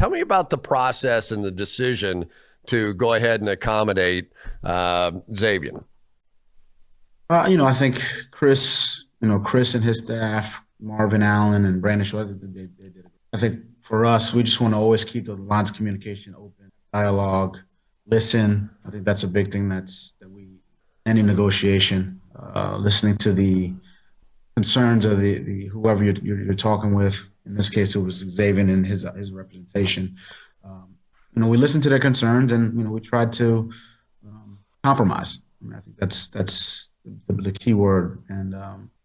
Tell me about the process and the decision to go ahead and accommodate Xavien. I think Cris and his staff, Marvin Allen and Brandon Shaw, they did it. I think for us, we just want to always keep the lines of communication open, dialogue, listen. I think that's a big thing any negotiation, listening to the concerns of the whoever you're talking with. In this case, it was Xavien and his representation. We listened to their concerns and, we tried to compromise. I think that's the key word. And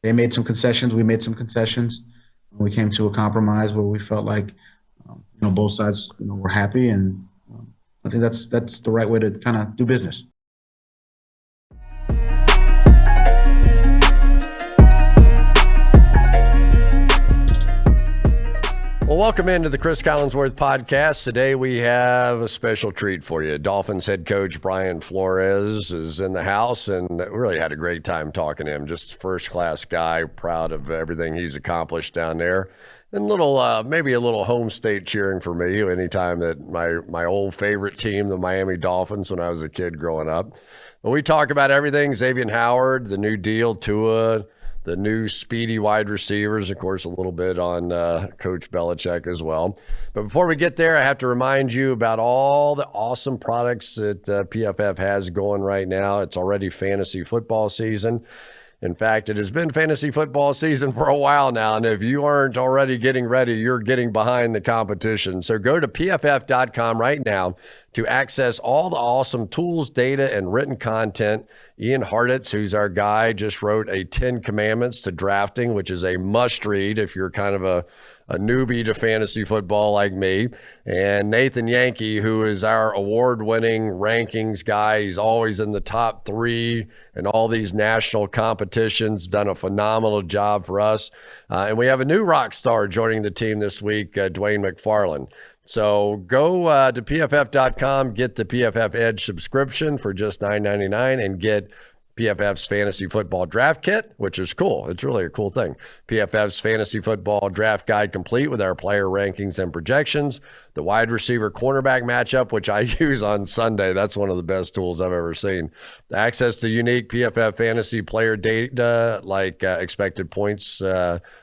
they made some concessions. We made some concessions. We came to a compromise where we felt like, both sides, were happy. And I think that's the right way to kind of do business. Well, welcome into the Cris Collinsworth podcast. Today we have a special treat for you. Dolphins head coach Brian Flores is in the house, and we really had a great time talking to him. Just a first-class guy, proud of everything he's accomplished down there. And maybe a little home state cheering for me anytime that my old favorite team, the Miami Dolphins, when I was a kid growing up. But we talk about everything, Xavien Howard, the new deal, Tua, the new speedy wide receivers, of course, a little bit on Coach Belichick as well. But before we get there, I have to remind you about all the awesome products that PFF has going right now. It's already fantasy football season. In fact, it has been fantasy football season for a while now, and if you aren't already getting ready, you're getting behind the competition. So go to PFF.com right now to access all the awesome tools, data, and written content. Ian Hartitz, who's our guy, just wrote a 10 Commandments to Drafting, which is a must-read if you're kind of a newbie to fantasy football like me. And Nathan Yankee, who is our award-winning rankings guy. He's always in the top 3 in all these national competitions, done a phenomenal job for us. And we have a new rock star joining the team this week, Dwayne McFarland. So go to PFF.com, get the PFF Edge subscription for just $9.99 and get PFF's Fantasy Football Draft Kit, which is cool. It's really a cool thing. PFF's Fantasy Football Draft Guide complete with our player rankings and projections. The wide receiver cornerback matchup, which I use on Sunday. That's one of the best tools I've ever seen. Access to unique PFF fantasy player data like expected points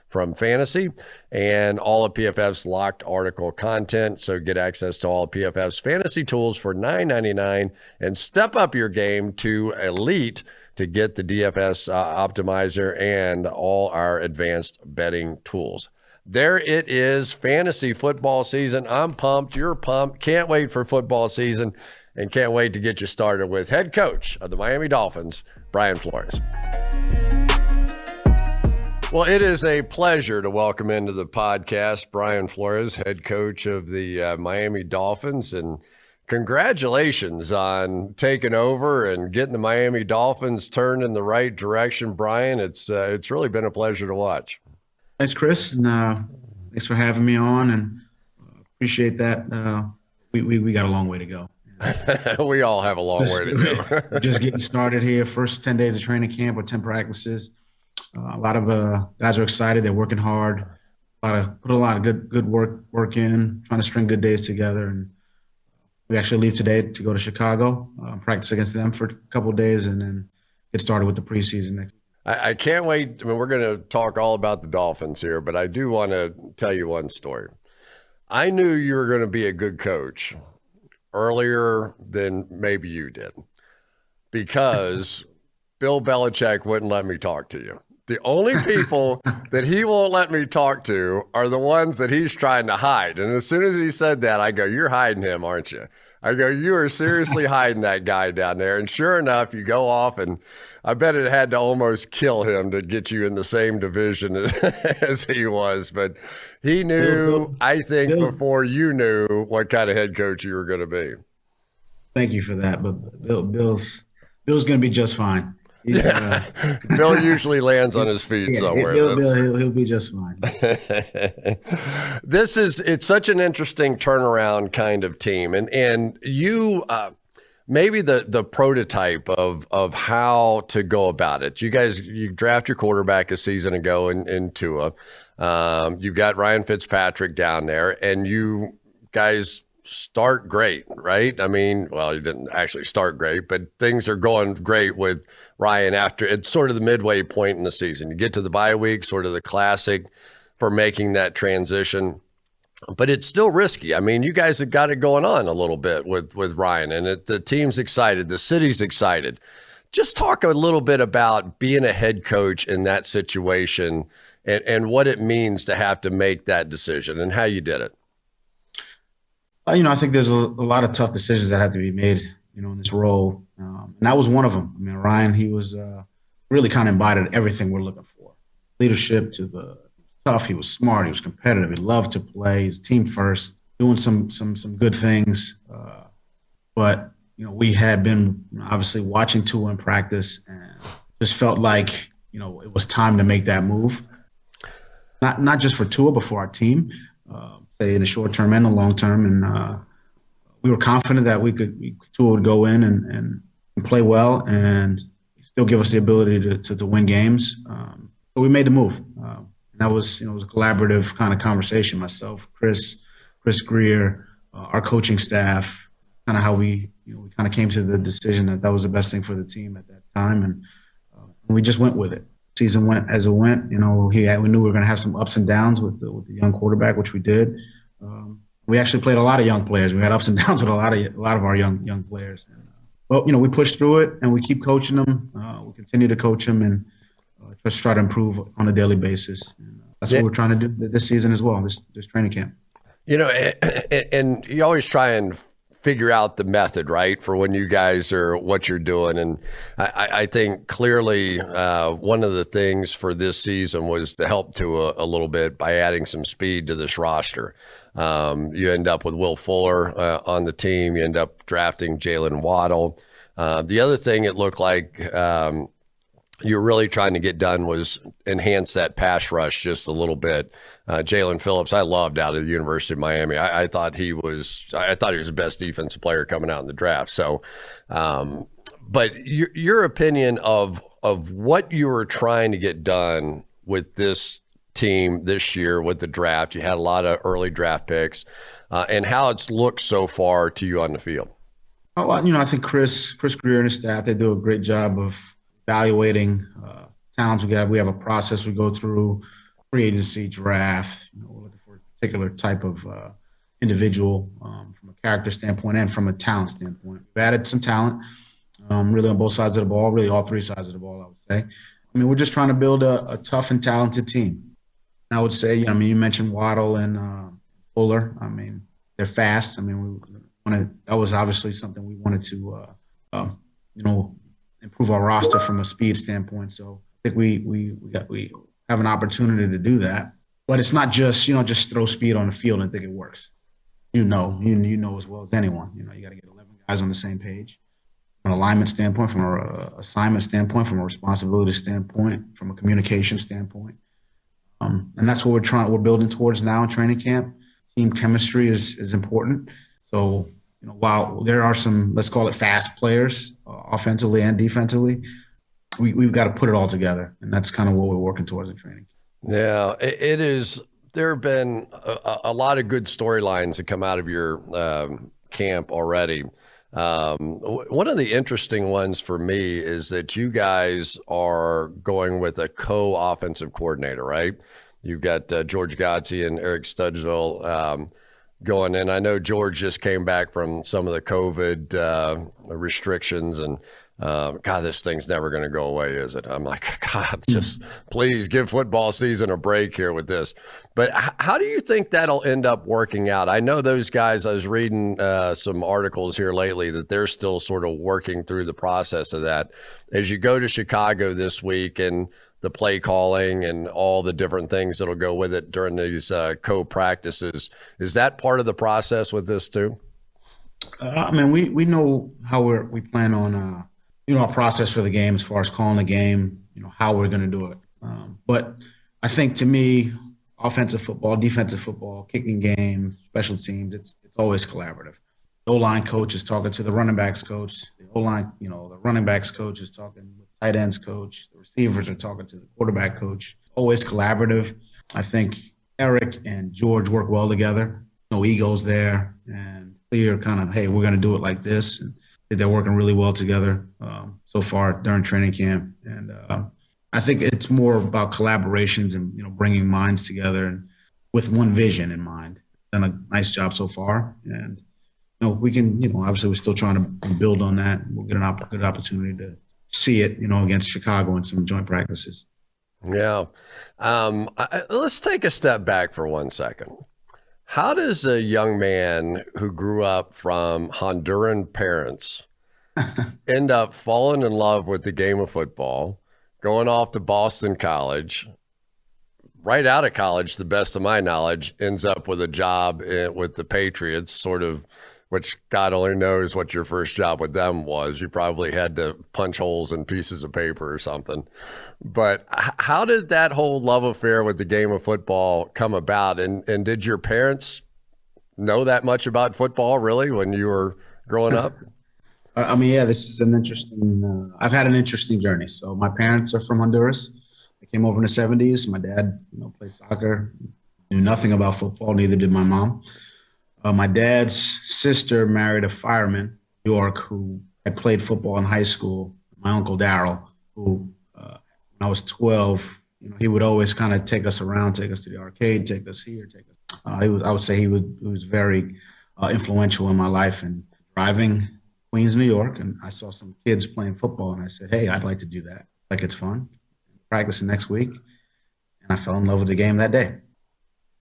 from fantasy and all of PFF's locked article content. So get access to all of PFF's fantasy tools for $9.99 and step up your game to Elite to get the DFS optimizer and all our advanced betting tools. There it is, fantasy football season. I'm pumped. You're pumped. Can't wait for football season and can't wait to get you started with head coach of the Miami Dolphins, Brian Flores. Well, it is a pleasure to welcome into the podcast Brian Flores, head coach of the Miami Dolphins, and congratulations on taking over and getting the Miami Dolphins turned in the right direction, Brian. It's really been a pleasure to watch. Thanks, Cris, and thanks for having me on, and appreciate that. We got a long way to go. We all have a long way to go. We're just getting started here. First 10 days of training camp with 10 practices. A lot of guys are excited. They're working hard. Put a lot of good work in, trying to string good days together. And we actually leave today to go to Chicago, practice against them for a couple of days, and then get started with the preseason next. I can't wait. I mean, we're going to talk all about the Dolphins here, but I do want to tell you one story. I knew you were going to be a good coach earlier than maybe you did because Bill Belichick wouldn't let me talk to you. The only people that he won't let me talk to are the ones that he's trying to hide. And as soon as he said that, I go, "You're hiding him, aren't you?" I go, "You are seriously hiding that guy down there." And sure enough, you go off, and I bet it had to almost kill him to get you in the same division as he was. But he knew, I think, before you knew what kind of head coach you were going to be. Thank you for that. But Bill's going to be just fine. Bill usually lands on his feet somewhere. He'll be just fine. It's such an interesting turnaround kind of team. And you maybe the prototype of how to go about it. You draft your quarterback a season ago in Tua. You've got Ryan Fitzpatrick down there, and you guys start great, right? I mean, well, you didn't actually start great, but things are going great with Ryan after it's sort of the midway point in the season. You get to the bye week, sort of the classic for making that transition, but it's still risky. I mean, you guys have got it going on a little bit with Ryan, and the team's excited, the city's excited. Just talk a little bit about being a head coach in that situation and what it means to have to make that decision and how you did it. I think there's a lot of tough decisions that have to be made, in this role. And that was one of them. I mean, Ryan, he was really kind of embodied everything we're looking for. Leadership to the tough. He was smart. He was competitive. He loved to play. He's team first, doing some good things. But, we had been obviously watching Tua in practice and just felt like, it was time to make that move. Not just for Tua, but for our team. Say in the short term and the long term, and we were confident that Tua would go in and play well and still give us the ability to win games. So we made the move. And that was, it was a collaborative kind of conversation. Myself, Chris Greer, our coaching staff, kind of how we kind of came to the decision that was the best thing for the team at that time, and we just went with it. Season went as it went. We knew we were going to have some ups and downs with the young quarterback, which we did. We actually played a lot of young players. We had ups and downs with a lot of our young players. But we pushed through it, and we keep coaching them. We continue to coach them and just try to improve on a daily basis. And that's what we're trying to do this season as well. This training camp. And you always try and figure out the method, right, for when you guys are what you're doing. And I think clearly one of the things for this season was to help Tua a little bit by adding some speed to this roster. You end up with Will Fuller on the team. You end up drafting Jalen Waddle. The other thing it looked like you're really trying to get done was enhance that pass rush just a little bit. Jalen Phillips, I loved out of the University of Miami. I thought he was the best defensive player coming out in the draft. So, but your opinion of what you were trying to get done with this team this year with the draft, you had a lot of early draft picks, and how it's looked so far to you on the field. Oh, I think Chris Greer and his staff, they do a great job of evaluating talents. We have a process we go through, free agency, draft. We're looking for a particular type of individual from a character standpoint and from a talent standpoint. We've added some talent, really on both sides of the ball, really all three sides of the ball, I would say. I mean, we're just trying to build a tough and talented team. And I would say, you mentioned Waddle and Fuller. I mean, they're fast. I mean, that was obviously something we wanted to, improve our roster from a speed standpoint. So I think we have an opportunity to do that. But it's not just, just throw speed on the field and think it works. You know as well as anyone. You got to get 11 guys on the same page. From an alignment standpoint, from an assignment standpoint, from a responsibility standpoint, from a communication standpoint. And that's what we're building towards now in training camp. Team chemistry is important. So, while there are some, let's call it fast players, offensively and defensively, we've got to put it all together. And that's kind of what we're working towards in training. Yeah, it is. There have been a lot of good storylines that come out of your camp already. One of the interesting ones for me is that you guys are going with a co-offensive coordinator, right? You've got George Godsey and Eric Studesville going in. I know George just came back from some of the COVID restrictions, and God, this thing's never going to go away, is it? I'm like, God, just please give football season a break here with this. But how do you think that'll end up working out? I know those guys, I was reading some articles here lately that they're still sort of working through the process of that. As you go to Chicago this week and the play calling and all the different things that'll go with it during these co-practices, is that part of the process with this too? I mean, we know how we plan on our process for the game as far as calling the game, how we're going to do it. But I think to me, offensive football, defensive football, kicking game, special teams, it's always collaborative. The O-line coach is talking to the running backs coach. The O-line, the running backs coach is talking with the tight ends coach. The receivers are talking to the quarterback coach. Always collaborative. I think Eric and George work well together. no egos there, and clear kind of, hey, we're going to do it like this. And they're working really well together so far during training camp. And I think it's more about collaborations and, bringing minds together and with one vision in mind. Done a nice job so far. And, we can, obviously we're still trying to build on that. We'll get a good opportunity to see it, against Chicago in some joint practices. Yeah. Let's take a step back for 1 second. How does a young man who grew up from Honduran parents end up falling in love with the game of football, going off to Boston College, right out of college, the best of my knowledge, ends up with a job with the Patriots, sort of, which God only knows what your first job with them was. You probably had to punch holes in pieces of paper or something. But how did that whole love affair with the game of football come about? And did your parents know that much about football, really, when you were growing up? This is an interesting I've had an interesting journey. So my parents are from Honduras. They came over in the 70s. My dad, played soccer, knew nothing about football, neither did my mom. My dad's sister married a fireman in New York who had played football in high school. My uncle Daryl, who when I was 12, he would always kind of take us around, take us to the arcade, take us here, I would say he was very influential in my life. And driving Queens, New York, and I saw some kids playing football, and I said, hey, I'd like to do that. Like, it's fun. Practicing next week. And I fell in love with the game that day.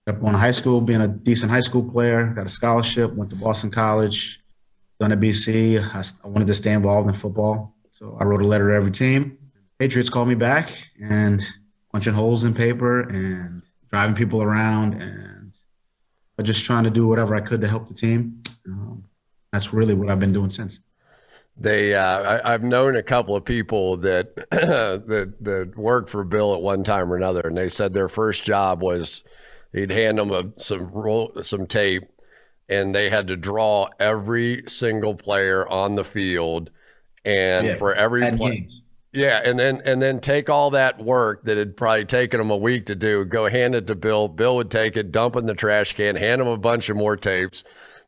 Up going to high school, being a decent high school player, got a scholarship, went to Boston College, done at BC. I wanted to stay involved in football. So I wrote a letter to every team. Patriots called me back and punching holes in paper and driving people around and just trying to do whatever I could to help the team. That's really what I've been doing since. I've known a couple of people that that worked for Bill at one time or another, and they said their first job was he'd hand them some tape, and they had to draw every single player on the field, and for every play. Yeah, and then take all that work that had probably taken them a week to do, go hand it to Bill. Bill would take it, dump it in the trash can, hand him a bunch of more tapes.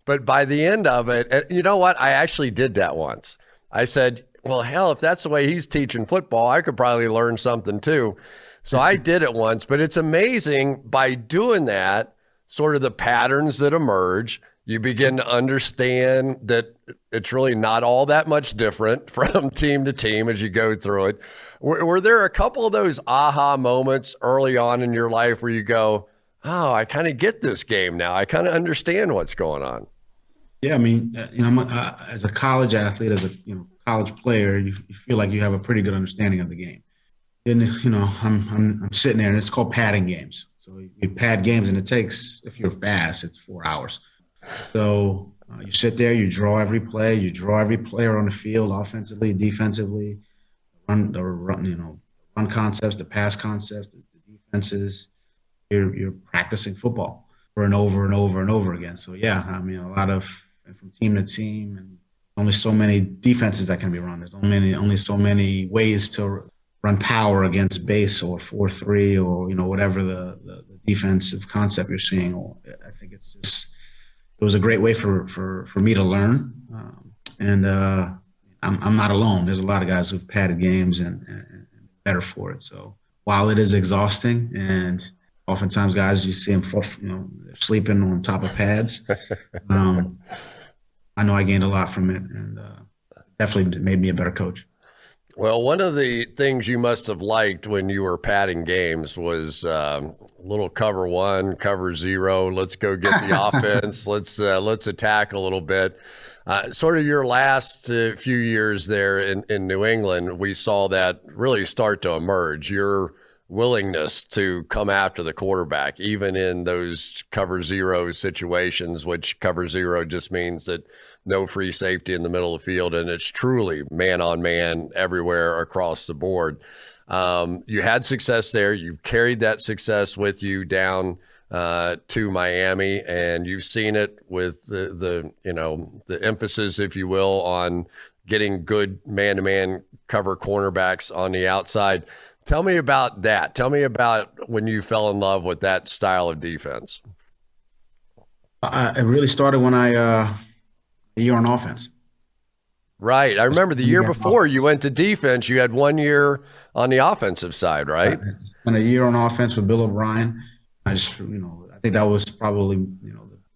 But by the end of it, you know what? I actually did that once. I said, well, hell, if that's the way he's teaching football, I could probably learn something too. So I did it once, but it's amazing by doing that, sort of the patterns that emerge, you begin to understand that it's really not all that much different from team to team as you go through it. Were there a couple of those aha moments early on in your life where you go, oh, I kind of get this game now. I kind of understand what's going on. Yeah, as a college athlete, as a college player, you feel like you have a pretty good understanding of the game. And I'm sitting there, and it's called padding games. So you pad games, and it takes, if you're fast, it's 4 hours. So you sit there, you draw every play, you draw every player on the field, offensively, defensively, run concepts, the pass concepts, the defenses. You're practicing football over and over and over and over again. So yeah, a lot of from team to team, and only so many defenses that can be run. There's only so many ways to run power against base or 4-3 or whatever the defensive concept you're seeing. I think it was a great way for me to learn, and I'm not alone. There's a lot of guys who've padded games and better for it. So while it is exhausting, and oftentimes guys you see them they're sleeping on top of pads, I know I gained a lot from it, and definitely made me a better coach. Well, one of the things you must have liked when you were padding games was little cover one, cover zero. Let's go get the offense. Let's attack a little bit. Sort of your last few years there in New England, we saw that really start to emerge. Your willingness to come after the quarterback, even in those cover zero situations, which cover zero just means that no free safety in the middle of the field, and it's truly man on man everywhere across the board. You had success there. You've carried that success with you down to Miami, and you've seen it with the emphasis, if you will, on getting good man-to-man cover cornerbacks on the outside. Tell me about that. Tell me about when you fell in love with that style of defense. It really started when a year on offense. Right. I remember the year before you went to defense, you had 1 year on the offensive side, right? When a year on offense with Bill O'Brien, I think that was probably,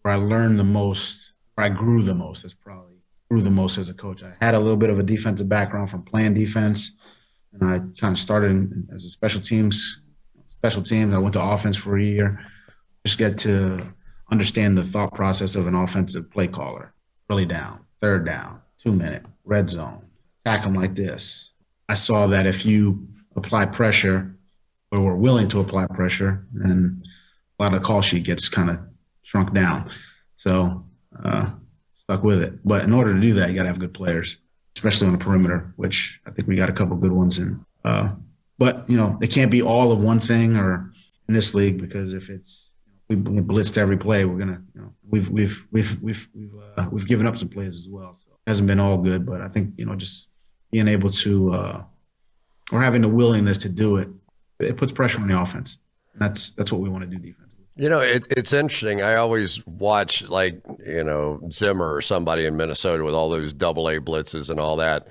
where I learned the most, where I grew the most. That's probably grew the most as a coach. I had a little bit of a defensive background from playing defense, and I kind of started as a special teams. I went to offense for a year, just get to understand the thought process of an offensive play caller. Early down, third down, 2 minute, red zone, attack them like this. I saw that if you apply pressure or were willing to apply pressure, then a lot of the call sheet gets kind of shrunk down. So stuck with it. But in order to do that, you got to have good players, especially on the perimeter, which I think we got a couple good ones in. But it can't be all of one thing or in this league, because if we blitzed every play, we're gonna we've given up some plays as well. So it hasn't been all good, but I think just being able to or having the willingness to do it, it puts pressure on the offense. And that's what we want to do defensively. It's interesting. I always watch Zimmer or somebody in Minnesota with all those AA blitzes and all that.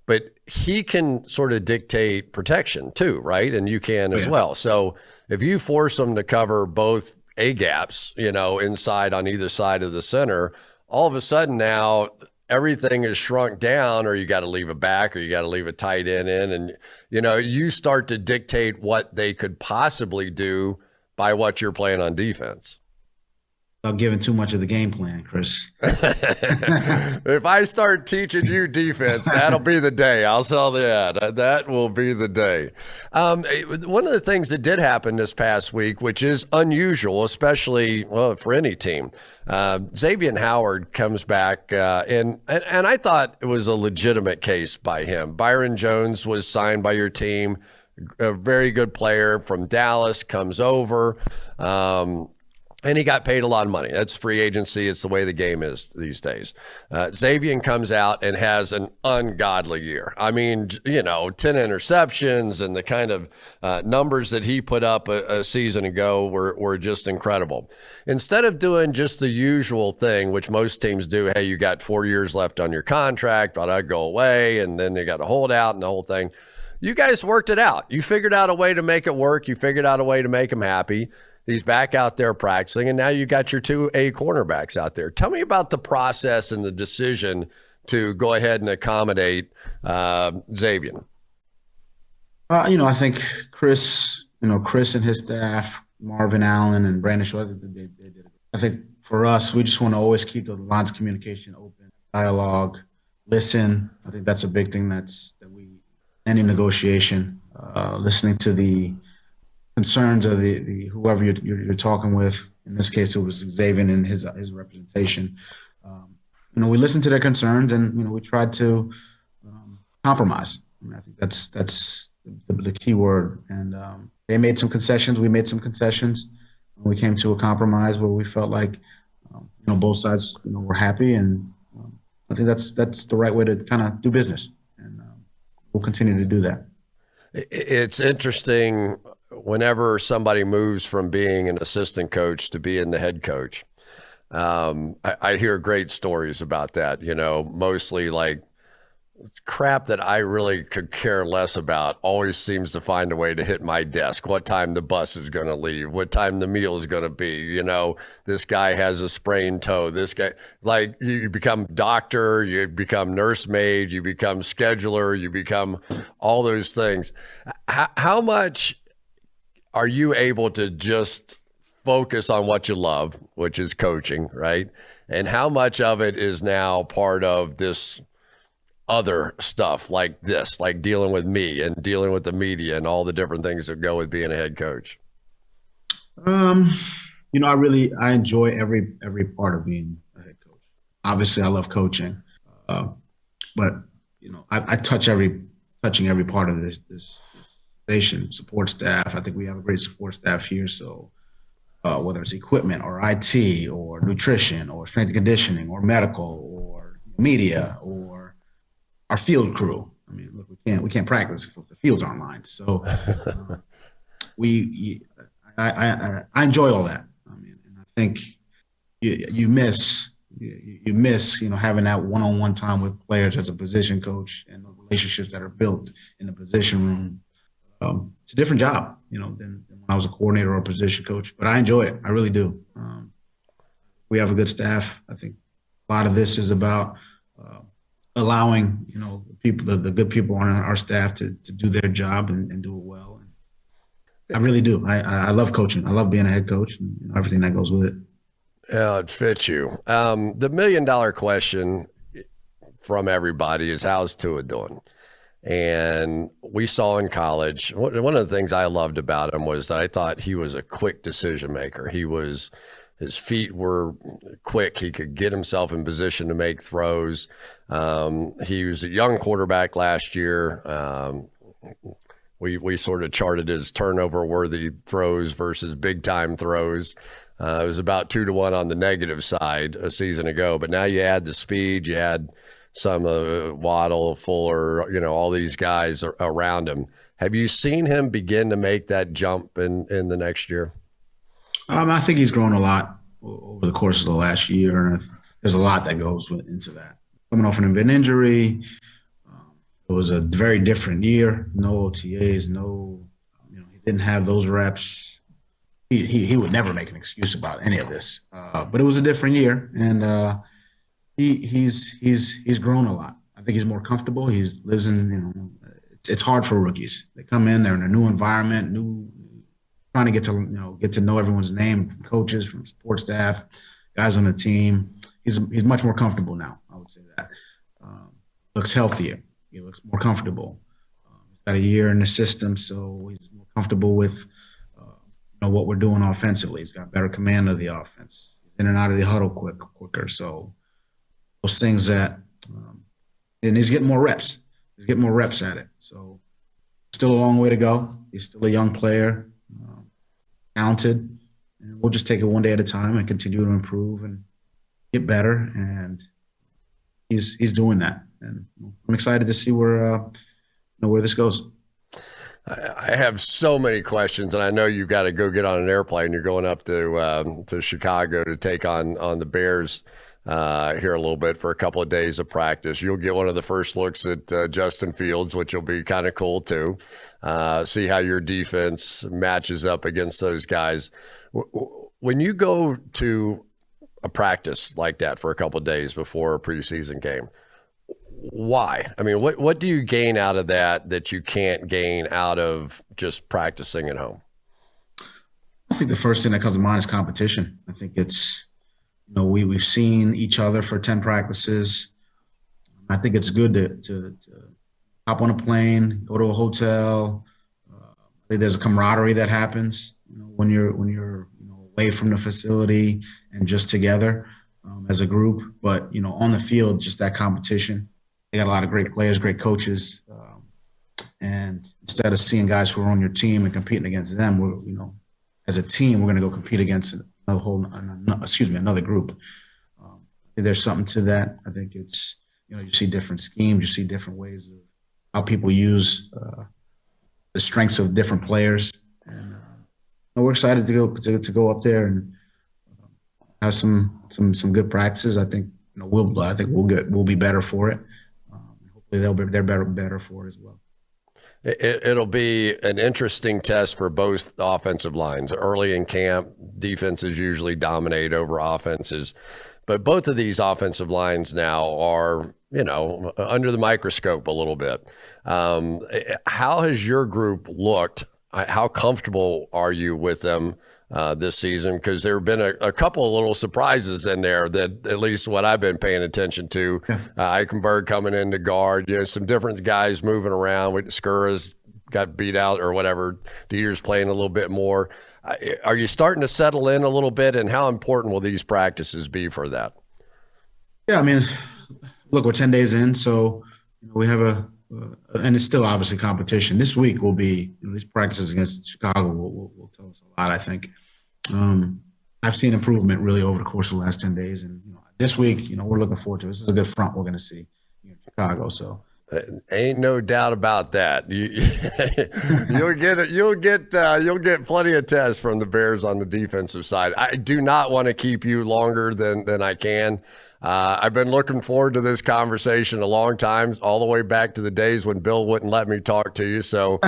But he can sort of dictate protection too, right? And you can as well. So if you force them to cover both A gaps, inside on either side of the center, all of a sudden now everything is shrunk down, or you got to leave a back, or you got to leave a tight end in. And, you start to dictate what they could possibly do by what you're playing on defense. Without giving too much of the game plan, Chris. If I start teaching you defense, that'll be the day. I'll sell the ad. That will be the day. One of the things that did happen this past week, which is unusual, especially for any team, Xavien Howard comes back, and I thought it was a legitimate case by him. Byron Jones was signed by your team, a very good player from Dallas, comes over. And he got paid a lot of money. That's free agency. It's the way the game is these days. Xavien comes out and has an ungodly year. I mean, 10 interceptions and the kind of numbers that he put up a season ago were just incredible. Instead of doing just the usual thing, which most teams do, hey, you got 4 years left on your contract, but I go away, and then they got a holdout and the whole thing. You guys worked it out. You figured out a way to make it work. You figured out a way to make him happy. He's back out there practicing, and now you got your 2A cornerbacks out there. Tell me about the process and the decision to go ahead and accommodate Xavien. I think Chris and his staff, Marvin Allen and Brandon Short, they did it. I think for us, we just want to always keep the lines of communication open, dialogue, listen. I think that's a big thing any negotiation, listening to the concerns of the whoever you're talking with. In this case, it was Xavien and his representation. We listened to their concerns, and we tried to compromise. I think that's the key word. And they made some concessions. We made some concessions. We came to a compromise where we felt like both sides were happy, and I think that's the right way to kind of do business. And we'll continue to do that. It's interesting. Whenever somebody moves from being an assistant coach to being the head coach, I hear great stories about that, mostly like crap that I really could care less about always seems to find a way to hit my desk. What time the bus is going to leave, what time the meal is going to be. This guy has a sprained toe. This guy, like, you become doctor, you become nursemaid, you become scheduler, you become all those things. How much are you able to just focus on what you love, which is coaching, right? And how much of it is now part of this other stuff like this, like dealing with me and dealing with the media and all the different things that go with being a head coach? I enjoy every part of being a head coach. Obviously, I love coaching, but I touching every part of this station, support staff. I think we have a great support staff here. So whether it's equipment or IT or nutrition or strength and conditioning or medical or media or our field crew. I mean, look, we can't practice if the fields aren't lined. So I enjoy all that. I mean, and I think you miss having that one-on-one time with players as a position coach and the relationships that are built in the position room. It's a different job, than when I was a coordinator or a position coach, but I enjoy it. I really do. We have a good staff. I think a lot of this is about allowing, people, the good people on our staff to do their job and do it well. And I really do. I love coaching. I love being a head coach and everything that goes with it. Yeah, it fits you. The $1 million question from everybody is, how's Tua doing? And we saw in college, one of the things I loved about him was that I thought he was a quick decision maker. His feet were quick. He could get himself in position to make throws. He was a young quarterback last year. We sort of charted his turnover-worthy throws versus big-time throws. It was about 2-to-1 on the negative side a season ago. But now you add the speed, you add some Waddle, Fuller, all these guys around him. Have you seen him begin to make that jump in the next year? I think he's grown a lot over the course of the last year, and there's a lot that goes into that. Coming off an injury, it was a very different year. No OTAs, he didn't have those reps. He would never make an excuse about any of this, but it was a different year, and he's grown a lot. I think he's more comfortable. He lives in, it's hard for rookies. They come in, they're in a new environment, trying to get to know everyone's name, from coaches, from support staff, guys on the team. He's much more comfortable now. I would say that. Looks healthier. He looks more comfortable. He's got a year in the system, so he's more comfortable with what we're doing offensively. He's got better command of the offense. He's in and out of the huddle quicker. So those things that, and he's getting more reps. He's getting more reps at it. So still a long way to go. He's still a young player, talented, and we'll just take it one day at a time and continue to improve and get better. And he's doing that, and I'm excited to see where this goes. I have so many questions, and I know you've got to go get on an airplane. You're going up to Chicago to take on the Bears here a little bit for a couple of days of practice. You'll get one of the first looks at Justin Fields, which will be kind of cool too. See how your defense matches up against those guys. When you go to a practice like that for a couple of days before a preseason game, why? I mean, what do you gain out of that you can't gain out of just practicing at home? I think the first thing that comes to mind is competition. I think it's, we've seen each other for 10 practices. I think it's good to hop on a plane, go to a hotel. I think there's a camaraderie that happens when you're away from the facility and just together as a group. But on the field, just that competition. They got a lot of great players, great coaches, and instead of seeing guys who are on your team and competing against them, we're as a team, we're going to go compete against another group. There's something to that. I think it's you see different schemes, you see different ways of how people use the strengths of different players, and we're excited to go up there and have some good practices. I think we'll be better for it. Hopefully they're better for it as well. It'll be an interesting test for both offensive lines. Early in camp, defenses usually dominate over offenses, but both of these offensive lines now are, under the microscope a little bit. How has your group looked? How comfortable are you with them this season? Because there have been a couple of little surprises in there that, at least what I've been paying attention to. Yeah. Eichenberg coming in to guard, some different guys moving around. Skura's got beat out or whatever. Dieter's playing a little bit more. Are you starting to settle in a little bit, and how important will these practices be for that? Yeah, I mean, look, we're 10 days in, so we have and it's still obviously competition. This week will be, these practices against Chicago will tell us a lot, I think. I've seen improvement really over the course of the last 10 days. And this week, we're looking forward to it. This is a good front we're going to see in Chicago. So Ain't no doubt about that. You'll get plenty of tests from the Bears on the defensive side. I do not want to keep you longer than I can. I've been looking forward to this conversation a long time, all the way back to the days when Bill wouldn't let me talk to you. So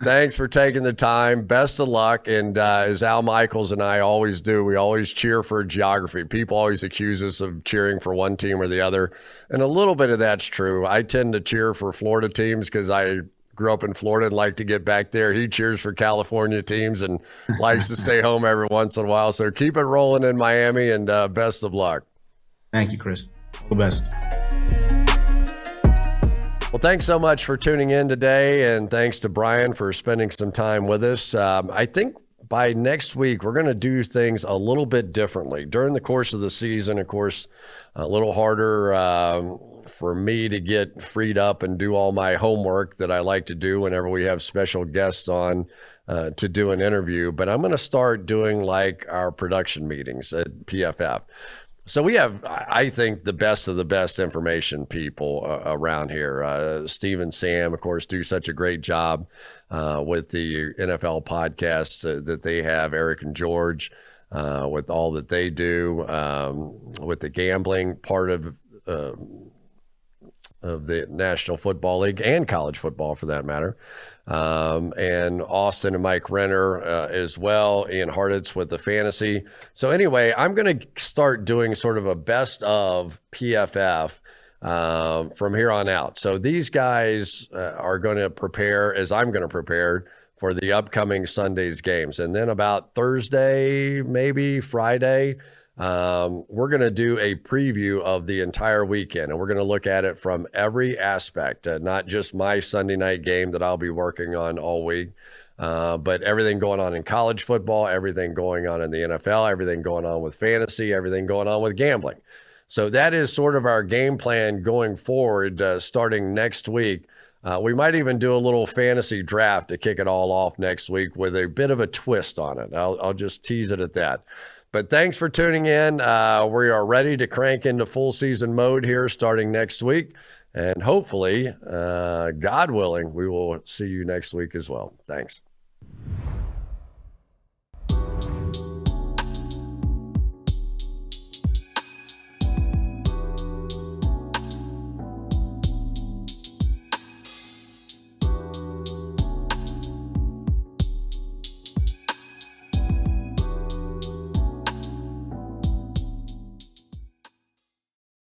thanks for taking the time. Best of luck. And as Al Michaels and I always do, we always cheer for geography. People always accuse us of cheering for one team or the other. And a little bit of that's true. I tend to cheer for Florida teams because I grew up in Florida and like to get back there. He cheers for California teams and likes to stay home every once in a while. So keep it rolling in Miami, and best of luck. Thank you, Chris. All the best. Well, thanks so much for tuning in today, and thanks to Brian for spending some time with us. I think by next week, we're going to do things a little bit differently. During the course of the season, of course, a little harder for me to get freed up and do all my homework that I like to do whenever we have special guests on to do an interview. But I'm going to start doing like our production meetings at PFF. So we have, I think, the best of the best information people around here. Steve and Sam, of course, do such a great job with the NFL podcasts that they have. Eric and George, with all that they do, with the gambling part of the National Football League and college football, for that matter. And Austin and Mike Renner as well, Ian Hartitz with the fantasy. So anyway, I'm going to start doing sort of a best of PFF from here on out. So these guys are going to prepare as I'm going to prepare for the upcoming Sunday's games. And then about Thursday, maybe Friday, we're going to do a preview of the entire weekend, and we're going to look at it from every aspect, not just my Sunday night game that I'll be working on all week, but everything going on in college football, everything going on in the NFL, everything going on with fantasy, everything going on with gambling. So that is sort of our game plan going forward, starting next week. We might even do a little fantasy draft to kick it all off next week with a bit of a twist on it. I'll just tease it at that. But thanks for tuning in. We are ready to crank into full season mode here starting next week. And hopefully, God willing, we will see you next week as well. Thanks.